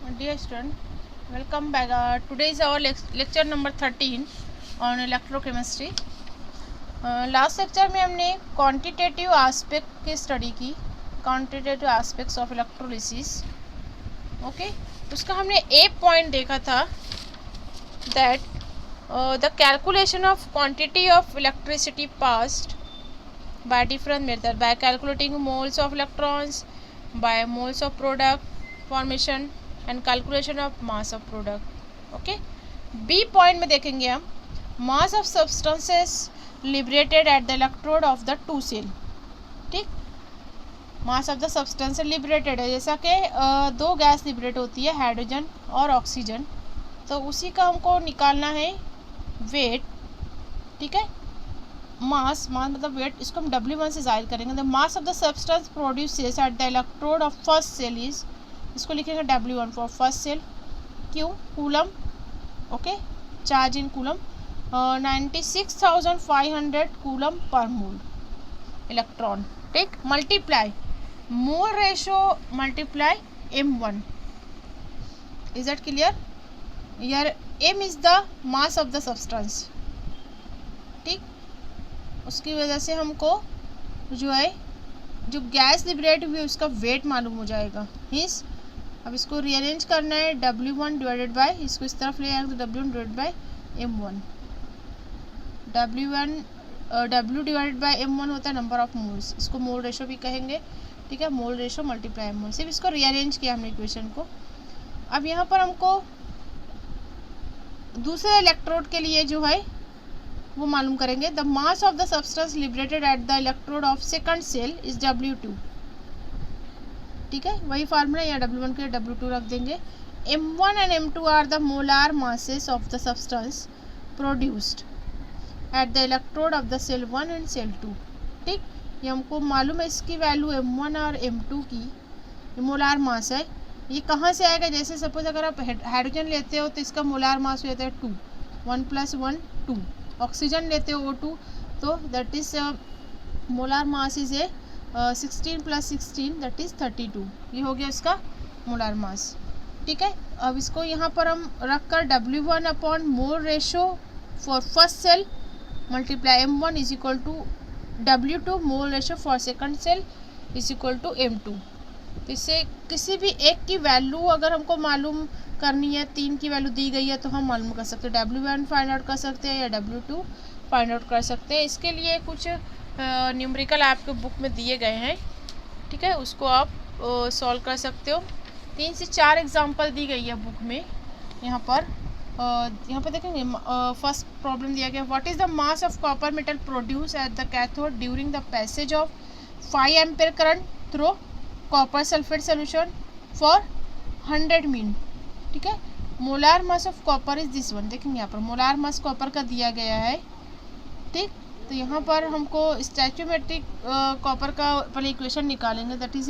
Dear student, welcome back. Today is our lecture number 13 on electrochemistry. Last lecture में हमने quantitative aspect की study की, quantitative aspects of electrolysis. Okay, उसका हमने एक पॉइंट देखा था that the calculation of quantity of electricity passed by different method, by calculating moles of electrons, by moles of product formation and calculation of mass of product. Okay, B point में देखेंगे हम mass of substances liberated at the electrode of the two cell. ठीक, mass of the substance liberated है, जैसा कि दो gas liberate होती है, हाइड्रोजन और ऑक्सीजन, तो उसी का हमको निकालना है वेट. ठीक है, मास मतलब वेट, इसको हम W1 से जाहिर करेंगे. The mass of the substance produces at the electrode of first cell is, इसको लिखेंगे W1 फॉर फर्स्ट सेल. क्यों? Coulomb. Okay, charge in coulomb 96,500 coulomb per mole electron. ठीक, multiply mole ratio multiply M1. Is that clear? यार M is the mass of the substance. ठीक, उसकी वजह से हमको जो है जो गैस लिबरेट हुई है उसका वेट मालूम हो जाएगा. मीन्स अब इसको रीअरेंज करना है W1 डिवाइडेड बाय, इसको इस तरफ ले आएंगे तो W1 divided by M1. W divided by M1 होता है नंबर ऑफ मोल्स, इसको मोल रेशो भी कहेंगे. ठीक है, मोल रेशो मल्टीप्लाई M1. सिर्फ इसको रीअरेंज किया हमने इक्वेशन को. अब यहाँ पर हमको दूसरे इलेक्ट्रोड के लिए जो है वो मालूम करेंगे. The mass of the substance liberated at the electrode of second cell is W2. ठीक है, वही फार्मूला, या W1 के W2 रख देंगे. M1 and M2 are the molar masses of the substance produced at the electrode of the cell 1 and cell 2. ठीक, ये हमको मालूम है, इसकी वैल्यू M1 और M2 की मोलार मास है. ये कहाँ से आएगा? जैसे सपोज अगर आप हाइड्रोजन लेते हो तो इसका मोलार मास हो जाता है 2, 1 + 1 2. ऑक्सीजन लेते हो O2 तो that is molar mass is 16 + 16 that is 32. ये हो गया इसका मोलार मास. ठीक है, अब इसको यहाँ पर हम रख कर W1 upon mole ratio for first cell multiply M1 is equal to W2 mole ratio for second cell is equal to M2. तो इससे किसी भी एक की वैल्यू अगर हमको मालूम करनी है, 3 की वैल्यू दी गई है तो हम मालूम कर सकते हैं. W1 फाइंड आउट कर सकते हैं या W2 फाइंड आउट कर सकते हैं. इसके लिए कुछ न्यूमेरिकल आपके बुक में दिए गए हैं. ठीक है, उसको आप सॉल्व कर सकते हो. 3 से 4 एग्जांपल दी गई है बुक में. यहाँ पर देखेंगे फर्स्ट प्रॉब्लम दिया गया, what is the mass of copper metal produce at the cathode during the passage of 5 ampere current through copper sulphate solution for 100 mean. ठीक है, molar mass of copper is this one. देखेंगे यहाँ पर molar mass copper का दिया गया है. ठीक, तो यहाँ पर हमको स्टैच्यूमेट्रिक कॉपर का पहले इक्वेशन निकालेंगे. That is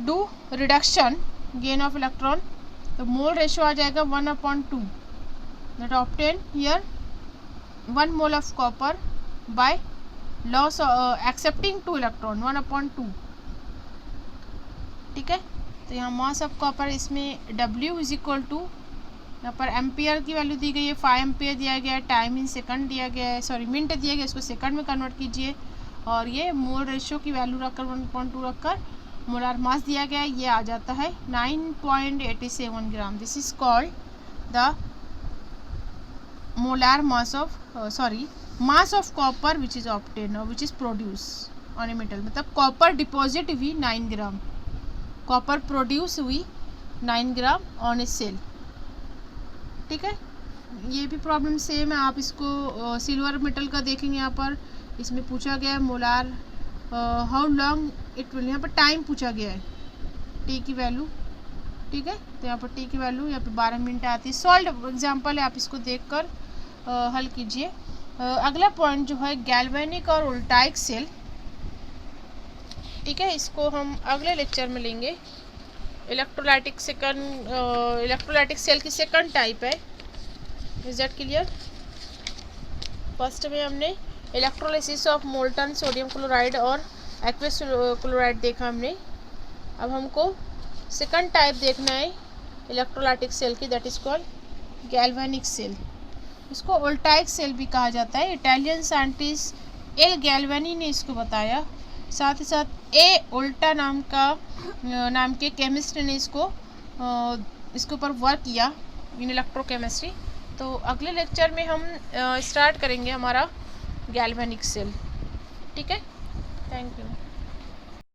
do reduction gain of electron, तो मोल रेशो आ जाएगा 1/2. That obtain here 1 mole of copper by loss accepting 2 electron 1/2. ठीक है, तो यहाँ मास ऑफ कॉपर इसमें W इज इक्वल टू, यहाँ पर एम्पियर की वैल्यू दी गई है 5 एम्पियर दिया गया है, टाइम इन सेकंड दिया गया है, सॉरी मिनट दिया गया, इसको सेकंड में कन्वर्ट कीजिए. और ये मोल रेशियो की वैल्यू रखकर 1/2 रखकर मोलार मास दिया गया है, ये आ जाता है 9.87 gram. This is called the molar mass of mass of copper which is obtain or which is produce on a metal. मतलब कॉपर डिपॉजिट हुई 9 ग्राम, कॉपर प्रोड्यूस हुई 9 ग्राम ऑन ए सेल. ठीक है, ये भी प्रॉब्लम सेम है. आप इसको सिल्वर मेटल का देखेंगे. यहाँ पर इसमें पूछा गया है molar how long it will, यहाँ पर टाइम पूछा गया है, टी की वैल्यू. ठीक है, तो यहाँ पर टी की वैल्यू यहाँ पर 12 मिनट आती है. सॉल्व एग्जाम्पल है, आप इसको देखकर हल कीजिए. अगला पॉइंट जो है गैल्वेनिक और वोल्टाइक सेल. ठीक है, इसको हम अगले लेक्चर में लेंगे. इलेक्ट्रोलाइटिक सेल की सेकंड टाइप है. Is that clear? फर्स्ट में हमने electrolysis of molten sodium chloride और एक्वस क्लोराइड देखा हमने. अब हमको सेकंड टाइप देखना है इलेक्ट्रोलाइटिक सेल की, that is called galvanic cell. इसको वोल्टाइक सेल भी कहा जाता है। इटालियन साइंटिस्ट एल गैल्वेनी ने इसको बताया। साथ ही साथ ए वोल्टा नाम के केमिस्ट ने इसके ऊपर वर्क किया इन इलेक्ट्रोकेमिस्ट्री। तो अगले लेक्चर में हम स्टार्ट करेंगे हमारा गैल्वेनिक सेल। ठीक है, थैंक यू।